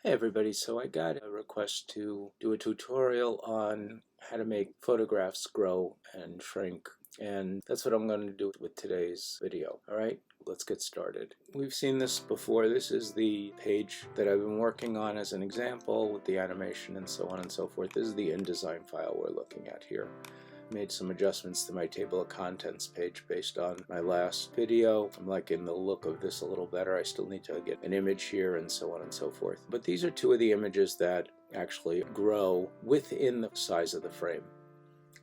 Hey everybody, so I got a request to do a tutorial on how to make photographs grow and shrink, and that's what I'm going to do with today's video. Alright, let's get started. We've seen this before. This is the page that I've been working on as an example with the animation and so on and so forth. This is the InDesign file we're looking at here. Made some adjustments to my table of contents page based on my last video. I'm liking the look of this a little better. I still need to get an image here and so on and so forth. But these are two of the images that actually grow within the size of the frame.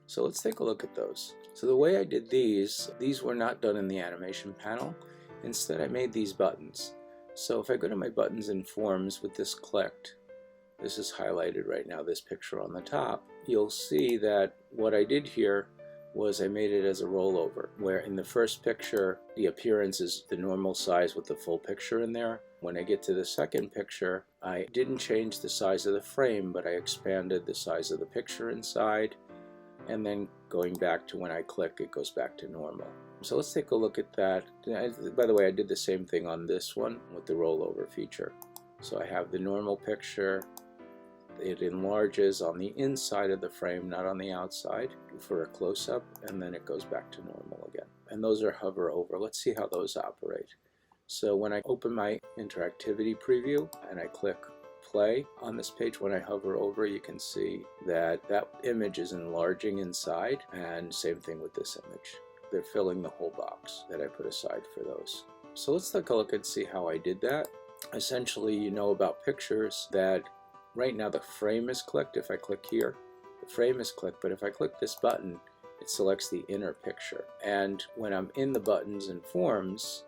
So let's take a look at those. So the way I did these were not done in the animation panel. Instead I made these buttons. So if I go to my buttons and forms with this clicked, this is highlighted right now, this picture on the top, you'll see that what I did here was I made it as a rollover, where in the first picture the appearance is the normal size with the full picture in there. When I get to the second picture, I didn't change the size of the frame, but I expanded the size of the picture inside, and then going back to when I click, it goes back to normal. So let's take a look at that. By the way, I did the same thing on this one with the rollover feature. So I have the normal picture. It enlarges on the inside of the frame, not on the outside, for a close-up, and then it goes back to normal again. And those are hover over. Let's see how those operate. So when I open my interactivity preview and I click play on this page, when I hover over, you can see that that image is enlarging inside, and same thing with this image. They're filling the whole box that I put aside for those. So let's take a look and see how I did that. Essentially, you know about pictures that right now the frame is clicked. If I click here, the frame is clicked, but if I click this button, it selects the inner picture. And when I'm in the buttons and forms,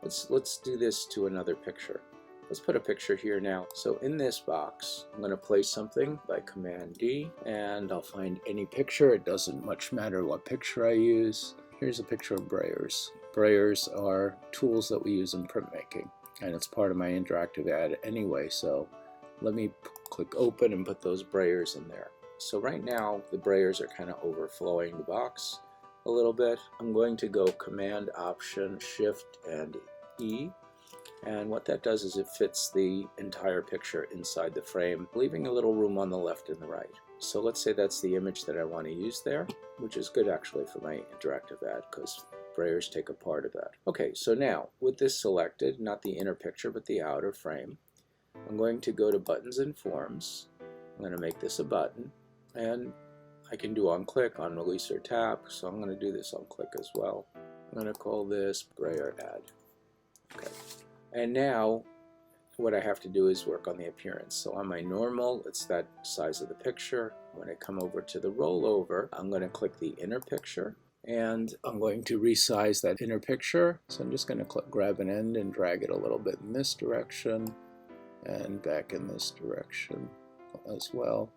let's do this to another picture. Let's put a picture here now. So in this box, I'm going to place something by Command D, and I'll find any picture. It doesn't much matter what picture I use. Here's a picture of brayers. Brayers are tools that we use in printmaking, and it's part of my interactive ad anyway, so let me click open and put those brayers in there. So right now the brayers are kind of overflowing the box a little bit. I'm going to go Command Option Shift and E, and what that does is it fits the entire picture inside the frame, leaving a little room on the left and the right. So let's say that's the image that I want to use there, which is good actually for my interactive ad because brayers take a part of that. Okay, so now with this selected, not the inner picture but the outer frame, I'm going to go to buttons and forms. I'm going to make this a button, and I can do on click, on release or tap, so I'm going to do this on click as well. I'm going to call this brayer ad. Okay. And now what I have to do is work on the appearance. So on my normal, it's that size of the picture. When I come over to the rollover, I'm going to click the inner picture, and I'm going to resize that inner picture. So I'm just going to grab an end and drag it a little bit in this direction and back in this direction as well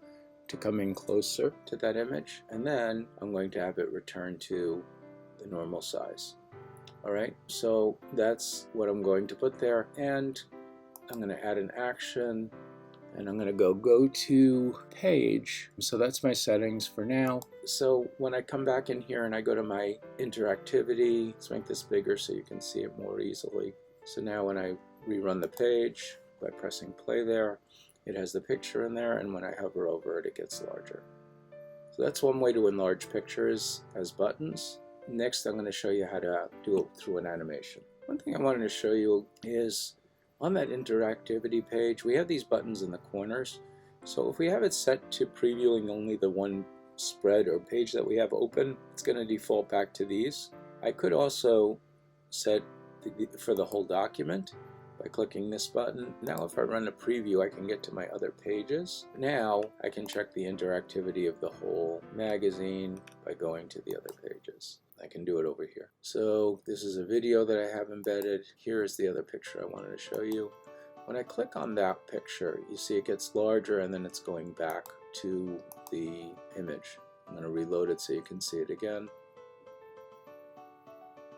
to come in closer to that image, and then I'm going to have it return to the normal size. Alright, so that's what I'm going to put there, and I'm going to add an action, and I'm going to go to page. So that's my settings for now. So when I come back in here and I go to my interactivity, let's make this bigger so you can see it more easily. So now when I rerun the page by pressing play there, it has the picture in there, and when I hover over it, it gets larger. So that's one way to enlarge pictures as buttons. Next, I'm going to show you how to do it through an animation. One thing I wanted to show you is on that interactivity page, we have these buttons in the corners. So if we have it set to previewing only the one spread or page that we have open, it's going to default back to these. I could also set for the whole document by clicking this button. Now if I run a preview, I can get to my other pages. Now I can check the interactivity of the whole magazine by going to the other pages. I can do it over here. So this is a video that I have embedded. Here is the other picture I wanted to show you. When I click on that picture, you see it gets larger and then it's going back to the image. I'm going to reload it so you can see it again.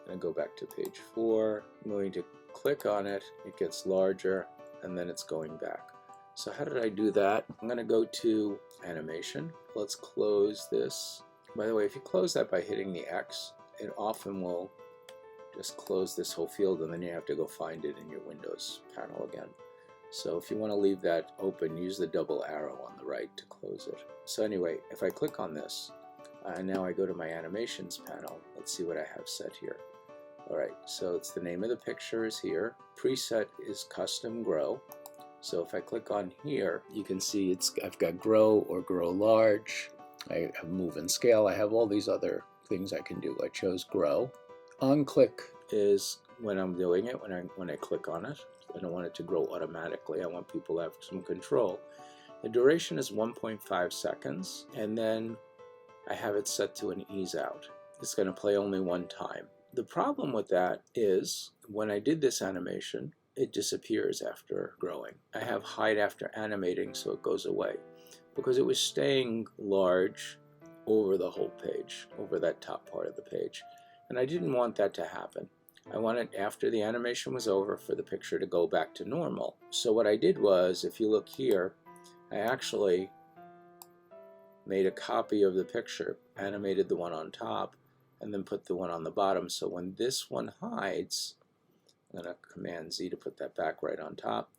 And go back to page 4. I'm going to click on it, it gets larger, and then it's going back. So how did I do that? I'm going to go to animation. Let's close this. By the way, if you close that by hitting the X, it often will just close this whole field, and then you have to go find it in your Windows panel again. So if you want to leave that open, use the double arrow on the right to close it. So anyway, if I click on this, and now I go to my animations panel, let's see what I have set here. Alright, so it's the name of the picture is here. Preset is custom grow. So if I click on here, you can see I've got grow or grow large. I have move and scale. I have all these other things I can do. I chose grow. On click is when I'm doing it, when I click on it. I don't want it to grow automatically. I want people to have some control. The duration is 1.5 seconds, and then I have it set to an ease out. It's going to play only one time. The problem with that is when I did this animation, it disappears after growing. I have hide after animating, so it goes away because it was staying large over the whole page, over that top part of the page. And I didn't want that to happen. I wanted, after the animation was over, for the picture to go back to normal. So what I did was, if you look here, I actually made a copy of the picture, animated the one on top, and then put the one on the bottom. So when this one hides, I'm going to Command Z to put that back right on top.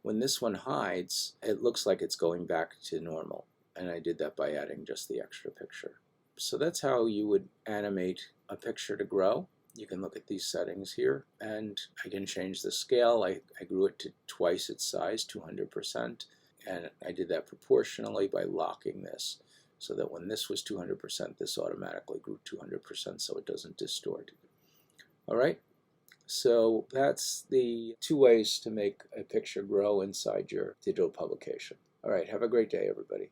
When this one hides, it looks like it's going back to normal. And I did that by adding just the extra picture. So that's how you would animate a picture to grow. You can look at these settings here, and I can change the scale. I grew it to twice its size, 200%, and I did that proportionally by locking this, so that when this was 200%, this automatically grew 200% so it doesn't distort. All right, so that's the 2 ways to make a picture grow inside your digital publication. All right, have a great day, everybody.